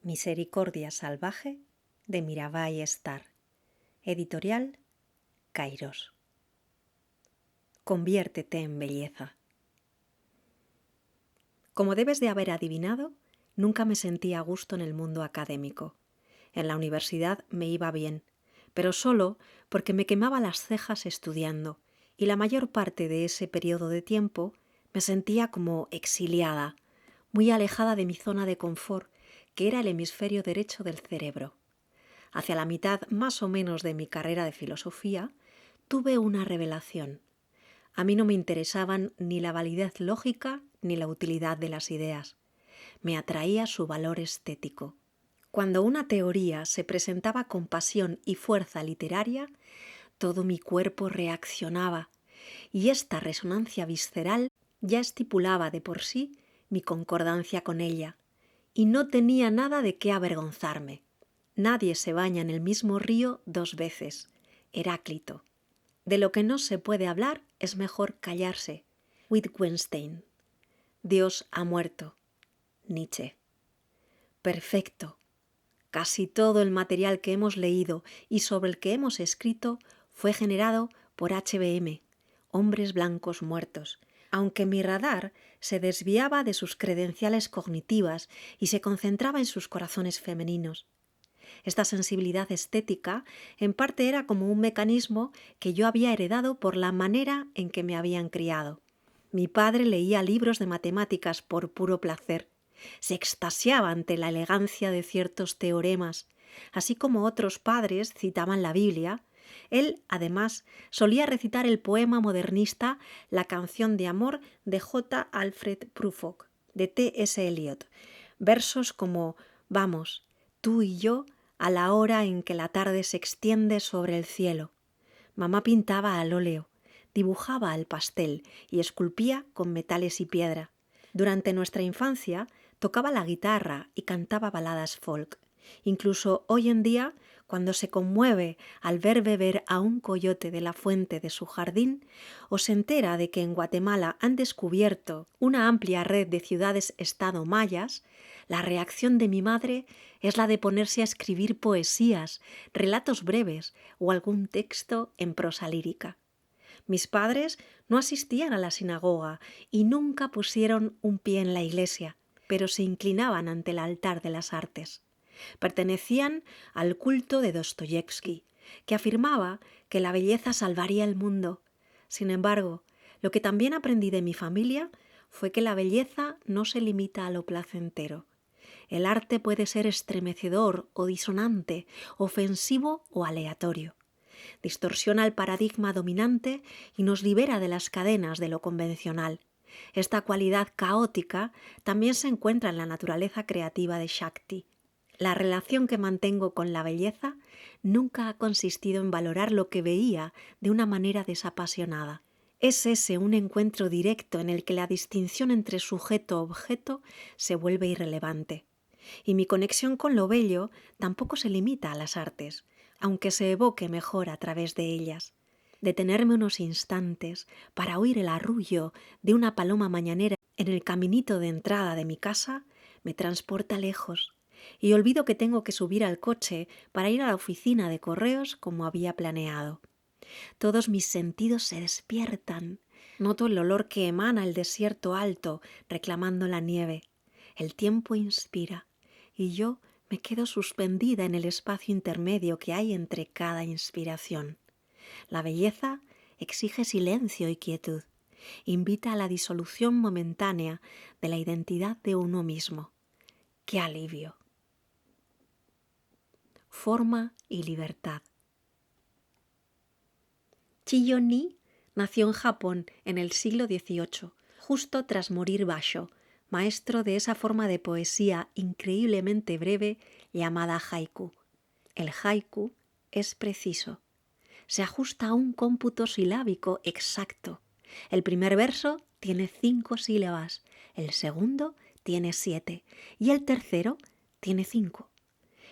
Misericordia salvaje de Mirabai Star. Editorial Kairos. Conviértete en belleza. Como debes de haber adivinado, nunca me sentí a gusto en el mundo académico. En la universidad me iba bien, pero solo porque me quemaba las cejas estudiando, y la mayor parte de ese periodo de tiempo me sentía como exiliada, muy alejada de mi zona de confort, que era el hemisferio derecho del cerebro. Hacia la mitad más o menos de mi carrera de filosofía, tuve una revelación. A mí no me interesaban ni la validez lógica ni la utilidad de las ideas. Me atraía su valor estético. Cuando una teoría se presentaba con pasión y fuerza literaria, todo mi cuerpo reaccionaba, y esta resonancia visceral ya estipulaba de por sí mi concordancia con ella, y no tenía nada de qué avergonzarme. Nadie se baña en el mismo río dos veces. Heráclito. De lo que no se puede hablar es mejor callarse. Wittgenstein. Dios ha muerto. Nietzsche. Perfecto. Casi todo el material que hemos leído y sobre el que hemos escrito fue generado por HBM, hombres blancos muertos, aunque mi radar se desviaba de sus credenciales cognitivas y se concentraba en sus corazones femeninos. Esta sensibilidad estética en parte era como un mecanismo que yo había heredado por la manera en que me habían criado. Mi padre leía libros de matemáticas por puro placer. Se extasiaba ante la elegancia de ciertos teoremas. Así como otros padres citaban la Biblia, él, además, solía recitar el poema modernista La canción de amor de J. Alfred Prufrock, de T. S. Eliot. Versos como «Vamos, tú y yo, a la hora en que la tarde se extiende sobre el cielo». Mamá pintaba al óleo, dibujaba al pastel y esculpía con metales y piedra. Durante nuestra infancia tocaba la guitarra y cantaba baladas folk. Incluso hoy en día, cuando se conmueve al ver beber a un coyote de la fuente de su jardín, o se entera de que en Guatemala han descubierto una amplia red de ciudades-estado mayas, la reacción de mi madre es la de ponerse a escribir poesías, relatos breves o algún texto en prosa lírica. Mis padres no asistían a la sinagoga y nunca pusieron un pie en la iglesia, pero se inclinaban ante el altar de las artes. Pertenecían al culto de Dostoyevski, que afirmaba que la belleza salvaría el mundo. Sin embargo, lo que también aprendí de mi familia fue que la belleza no se limita a lo placentero. El arte puede ser estremecedor o disonante, ofensivo o aleatorio. Distorsiona el paradigma dominante y nos libera de las cadenas de lo convencional. Esta cualidad caótica también se encuentra en la naturaleza creativa de Shakti. La relación que mantengo con la belleza nunca ha consistido en valorar lo que veía de una manera desapasionada. Es ese un encuentro directo en el que la distinción entre sujeto-objeto se vuelve irrelevante. Y mi conexión con lo bello tampoco se limita a las artes, aunque se evoque mejor a través de ellas. Detenerme unos instantes para oír el arrullo de una paloma mañanera en el caminito de entrada de mi casa me transporta lejos, y olvido que tengo que subir al coche para ir a la oficina de correos como había planeado. Todos mis sentidos se despiertan. Noto el olor que emana el desierto alto reclamando la nieve. El tiempo inspira y yo me quedo suspendida en el espacio intermedio que hay entre cada inspiración. La belleza exige silencio y quietud. Invita a la disolución momentánea de la identidad de uno mismo. ¡Qué alivio! Forma y libertad. Chiyo Ni nació en Japón en el siglo XVIII, justo tras morir Basho, maestro de esa forma de poesía increíblemente breve llamada haiku. El haiku es preciso. Se ajusta a un cómputo silábico exacto. El primer verso tiene 5 sílabas, el segundo tiene 7 y el tercero tiene 5.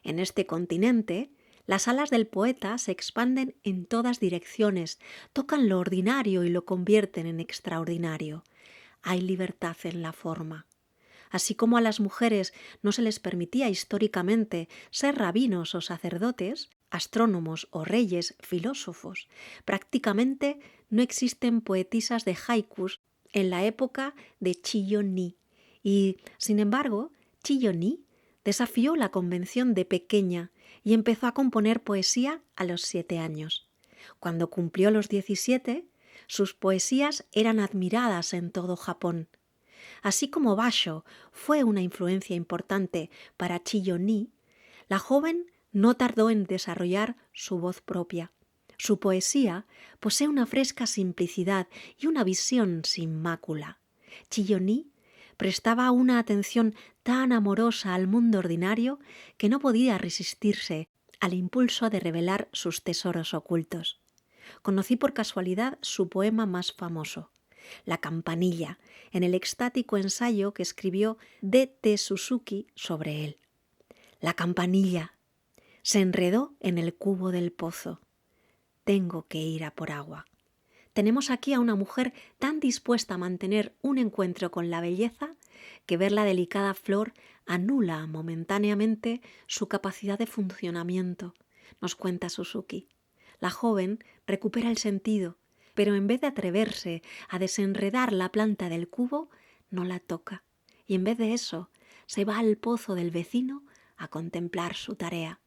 En este continente, las alas del poeta se expanden en todas direcciones, tocan lo ordinario y lo convierten en extraordinario. Hay libertad en la forma. Así como a las mujeres no se les permitía históricamente ser rabinos o sacerdotes, astrónomos o reyes, filósofos, prácticamente no existen poetisas de haikus en la época de Chiyo-ni. Y, sin embargo, Chiyo-ni desafió la convención de pequeña y empezó a componer poesía a los 7 años. Cuando cumplió los 17, sus poesías eran admiradas en todo Japón. Así como Basho fue una influencia importante para Chiyo-ni, la joven no tardó en desarrollar su voz propia. Su poesía posee una fresca simplicidad y una visión sin mácula. Chiyo-ni prestaba una atención tan amorosa al mundo ordinario que no podía resistirse al impulso de revelar sus tesoros ocultos. Conocí por casualidad su poema más famoso, La campanilla, en el extático ensayo que escribió D.T. Suzuki sobre él. La campanilla se enredó en el cubo del pozo. Tengo que ir a por agua. Tenemos aquí a una mujer tan dispuesta a mantener un encuentro con la belleza que ver la delicada flor anula momentáneamente su capacidad de funcionamiento, nos cuenta Suzuki. La joven recupera el sentido, pero en vez de atreverse a desenredar la planta del cubo, no la toca, y en vez de eso se va al pozo del vecino a contemplar su tarea.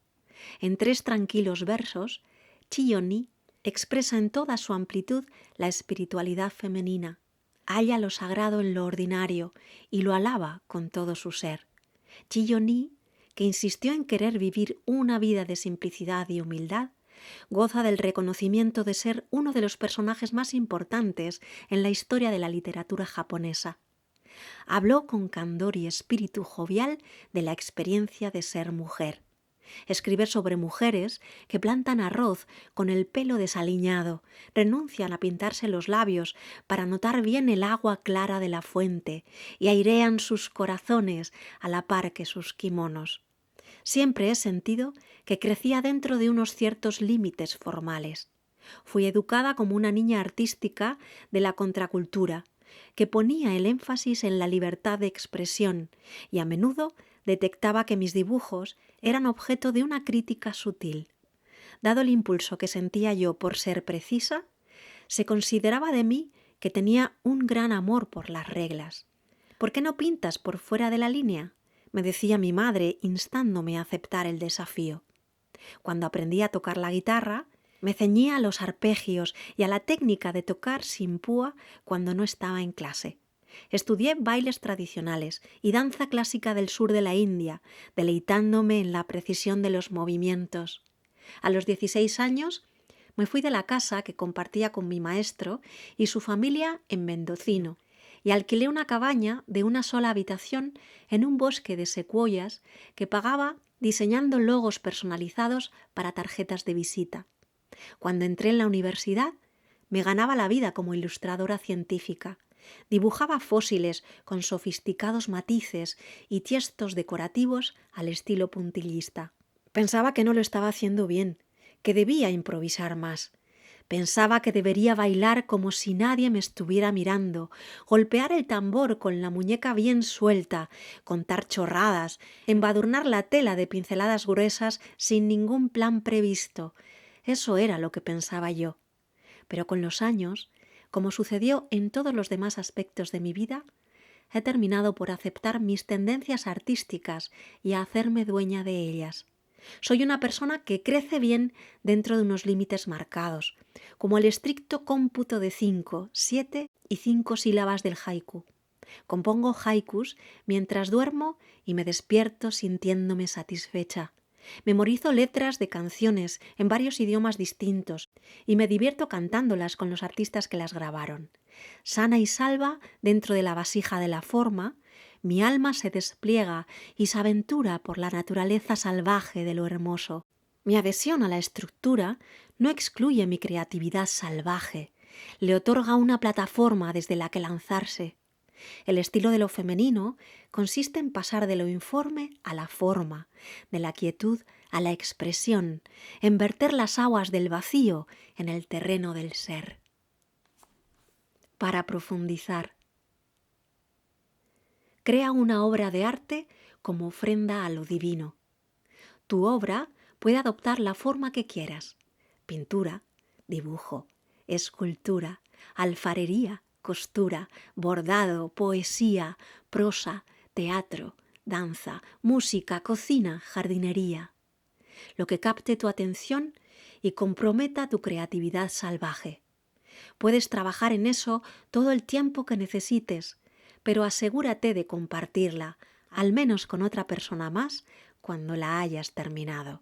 En 3 tranquilos versos, Chiyo-ni expresa en toda su amplitud la espiritualidad femenina, halla lo sagrado en lo ordinario y lo alaba con todo su ser. Chiyo-ni, que insistió en querer vivir una vida de simplicidad y humildad, goza del reconocimiento de ser uno de los personajes más importantes en la historia de la literatura japonesa. Habló con candor y espíritu jovial de la experiencia de ser mujer. Escribe sobre mujeres que plantan arroz con el pelo desaliñado, renuncian a pintarse los labios para notar bien el agua clara de la fuente y airean sus corazones a la par que sus kimonos. Siempre he sentido que crecía dentro de unos ciertos límites formales. Fui educada como una niña artística de la contracultura, que ponía el énfasis en la libertad de expresión y a menudo detectaba que mis dibujos eran objeto de una crítica sutil. Dado el impulso que sentía yo por ser precisa, se consideraba de mí que tenía un gran amor por las reglas. ¿Por qué no pintas por fuera de la línea?, me decía mi madre, instándome a aceptar el desafío. Cuando aprendí a tocar la guitarra, me ceñía a los arpegios y a la técnica de tocar sin púa cuando no estaba en clase. Estudié bailes tradicionales y danza clásica del sur de la India, deleitándome en la precisión de los movimientos. A los 16 años me fui de la casa que compartía con mi maestro y su familia en Mendocino y alquilé una cabaña de una sola habitación en un bosque de secuoyas que pagaba diseñando logos personalizados para tarjetas de visita. Cuando entré en la universidad, me ganaba la vida como ilustradora científica. Dibujaba fósiles con sofisticados matices y tiestos decorativos al estilo puntillista. Pensaba que no lo estaba haciendo bien, que debía improvisar más. Pensaba que debería bailar como si nadie me estuviera mirando, golpear el tambor con la muñeca bien suelta, contar chorradas, embadurnar la tela de pinceladas gruesas sin ningún plan previsto. Eso era lo que pensaba yo. Pero con los años, como sucedió en todos los demás aspectos de mi vida, he terminado por aceptar mis tendencias artísticas y a hacerme dueña de ellas. Soy una persona que crece bien dentro de unos límites marcados, como el estricto cómputo de 5, 7 y 5 sílabas del haiku. Compongo haikus mientras duermo y me despierto sintiéndome satisfecha. Memorizo letras de canciones en varios idiomas distintos y me divierto cantándolas con los artistas que las grabaron. Sana y salva dentro de la vasija de la forma, mi alma se despliega y se aventura por la naturaleza salvaje de lo hermoso. Mi adhesión a la estructura no excluye mi creatividad salvaje, le otorga una plataforma desde la que lanzarse. El estilo de lo femenino consiste en pasar de lo informe a la forma, de la quietud a la expresión, en verter las aguas del vacío en el terreno del ser. Para profundizar. Crea una obra de arte como ofrenda a lo divino. Tu obra puede adoptar la forma que quieras: pintura, dibujo, escultura, alfarería, costura, bordado, poesía, prosa, teatro, danza, música, cocina, jardinería. Lo que capte tu atención y comprometa tu creatividad salvaje. Puedes trabajar en eso todo el tiempo que necesites, pero asegúrate de compartirla, al menos con otra persona más, cuando la hayas terminado.